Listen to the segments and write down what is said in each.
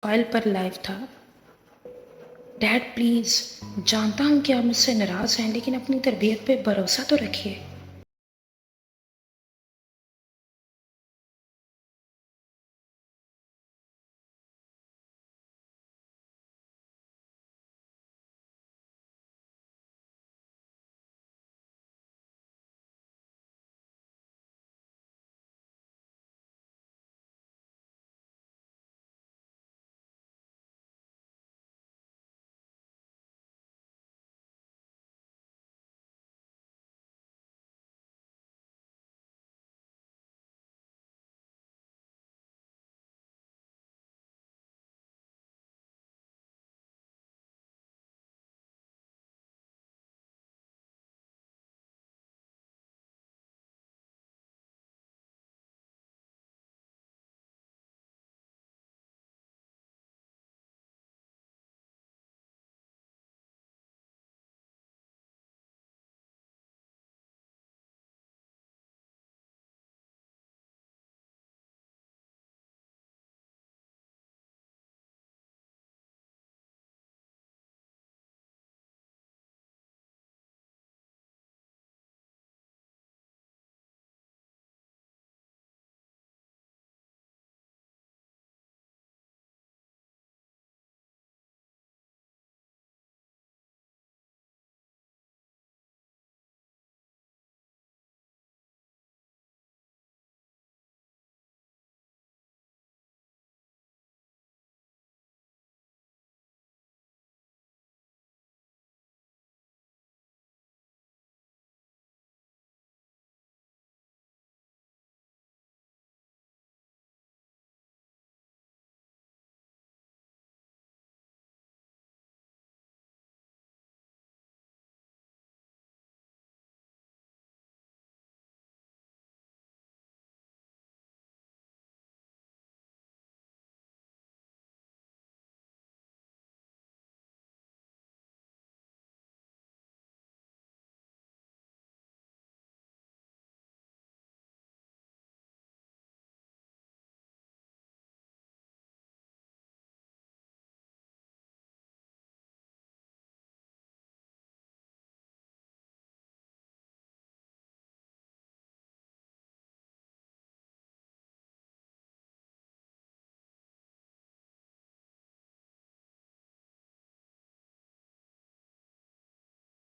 File پر live تھا۔ Dead please, جانتا ہوں کہ آپ مجھ سے ناراض ہیں، لیکن اپنی تربیت پہ بھروسہ تو رکھیے۔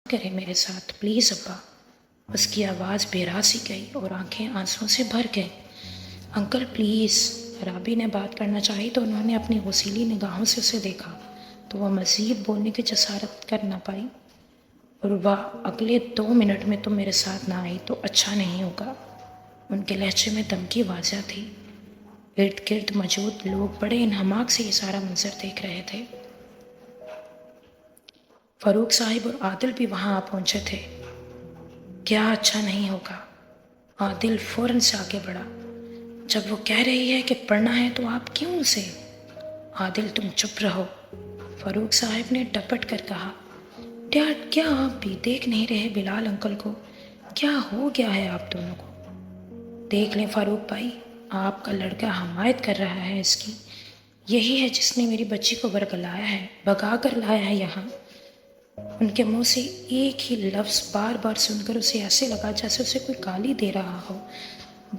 کرے میرے ساتھ پلیز ابا۔ اس کی آواز بے راسی گئی اور آنکھیں آنسوں سے بھر گئیں۔ Uncle please. رابی نے بات کرنا چاہی تو انہوں نے اپنی غسیلی نگاہوں سے اسے دیکھا تو وہ مزید بولنے کی جسارت کر نہ پائی۔ عروہ، اگلے 2 منٹ میں تم میرے ساتھ نہ آئی تو اچھا نہیں ہوگا۔ ان کے لہجے میں دھمکی واضح تھی۔ ارد گرد موجود لوگ بڑے انہماک سے یہ سارا منظر دیکھ رہے تھے۔ فاروق صاحب اور عادل بھی وہاں آ پہنچے تھے۔ کیا اچھا نہیں ہوگا؟ عادل فوراً سے آگے بڑھا۔ جب وہ کہہ رہی ہے کہ پڑھنا ہے تو آپ کیوں اسے؟ عادل تم چپ رہو، فاروق صاحب نے ڈپٹ کر کہا۔ ڈیڈ، کیا آپ بھی دیکھ نہیں رہے بلال انکل کو؟ کیا ہو گیا ہے آپ دونوں کو؟ دیکھ لیں فاروق بھائی، آپ کا لڑکا حمایت کر رہا ہے اس کی۔ یہی ہے جس نے میری بچی کو ورگلایا ہے، بھگا کر لایا ہے یہاں۔ ان کے منہ سے ایک ہی لفظ بار بار سن کر اسے ایسے لگا جیسے اسے کوئی گالی دے رہا ہو۔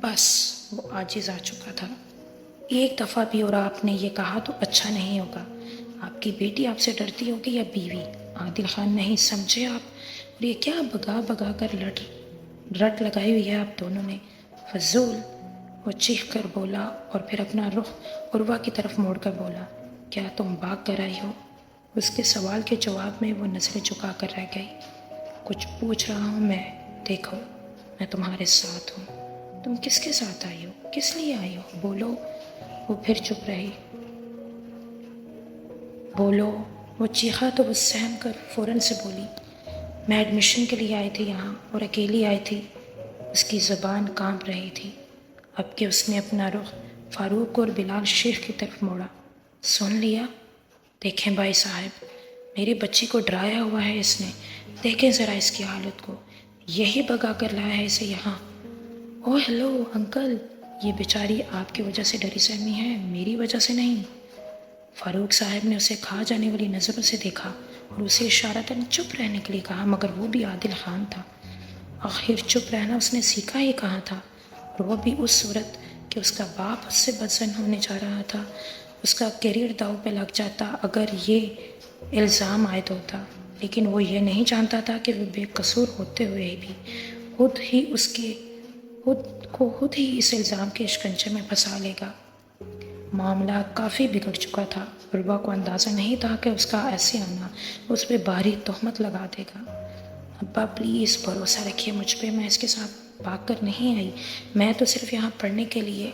بس وہ عاجز آ چکا تھا۔ ایک دفعہ بھی اور آپ نے یہ کہا تو اچھا نہیں ہوگا۔ آپ کی بیٹی آپ سے ڈرتی ہوگی یا بیوی؟ عادل خان نہیں سمجھے آپ؟ اور یہ کیا بگا بگا کر رٹ لگائی ہوئی ہے آپ دونوں نے؟ فضول! وہ چیخ کر بولا اور پھر اپنا رخ عروہ کی طرف موڑ کر بولا، کیا تم بھاگ کر آئی ہو؟ اس کے سوال کے جواب میں وہ نظریں جھکا کر رہ گئی۔ کچھ پوچھ رہا ہوں میں، دیکھو میں تمہارے ساتھ ہوں۔ تم کس کے ساتھ آئی ہو؟ کس لیے آئی ہو؟ بولو۔ وہ پھر چپ رہی۔ بولو۔ وہ چیخا تو وہ سہم کر فوراً سے بولی، میں ایڈمیشن کے لیے آئی تھی یہاں اور اکیلی آئی تھی۔ اس کی زبان کانپ رہی تھی اب کہ اس نے اپنا رخ فاروق اور بلال شیخ کی طرف موڑا۔ سن لیا؟ دیکھیں بھائی صاحب، میری بچی کو ڈرایا ہوا ہے اس نے، دیکھیں ذرا اس کی حالت کو، یہی بگا کر لایا ہے اسے یہاں۔ اوہ ہیلو انکل، یہ بیچاری آپ کی وجہ سے ڈری سہمی ہے، میری وجہ سے نہیں۔ فاروق صاحب نے اسے کھا جانے والی نظروں سے دیکھا اور اسے اشارتاً چپ رہنے کے لیے کہا، مگر وہ بھی عادل خان تھا۔ آخر چپ رہنا اس نے سیکھا ہی کہاں تھا، اور وہ بھی اس صورت کہ اس کا باپ اس سے بدظن ہونے جا رہا تھا۔ اس کا کیریئر داؤ پہ لگ جاتا اگر یہ الزام عائد ہوتا، لیکن وہ یہ نہیں جانتا تھا کہ وہ بے قصور ہوتے ہوئے بھی خود ہی اس الزام کے شکنجے میں پھنسا لے گا۔ معاملہ کافی بگڑ چکا تھا۔ عروہ کو اندازہ نہیں تھا کہ اس کا ایسے آنا اس پہ بھاری تہمت لگا دے گا۔ ابا پلیز بھروسہ رکھیے مجھ پہ، میں اس کے ساتھ بھاگ کر نہیں آئی، میں تو صرف یہاں پڑھنے کے لیے۔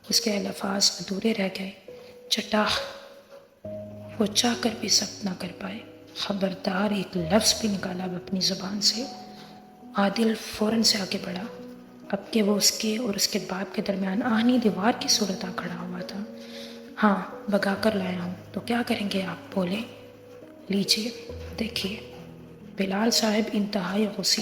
اس کے الفاظ ادھورے رہ گئے۔ چٹاخ! وہ چاہ کر بھی ضبط نہ کر پائے۔ خبردار! ایک لفظ بھی نکالا اب اپنی زبان سے۔ عادل فوراً سے آگے بڑھا، اب کہ وہ اس کے اور اس کے باپ کے درمیان آہنی دیوار کی صورت آ کھڑا ہوا تھا۔ ہاں، بگا کر لایا ہوں، تو کیا کریں گے آپ؟ بولے۔ لیجیے، دیکھیے۔ بلال صاحب انتہائی غصے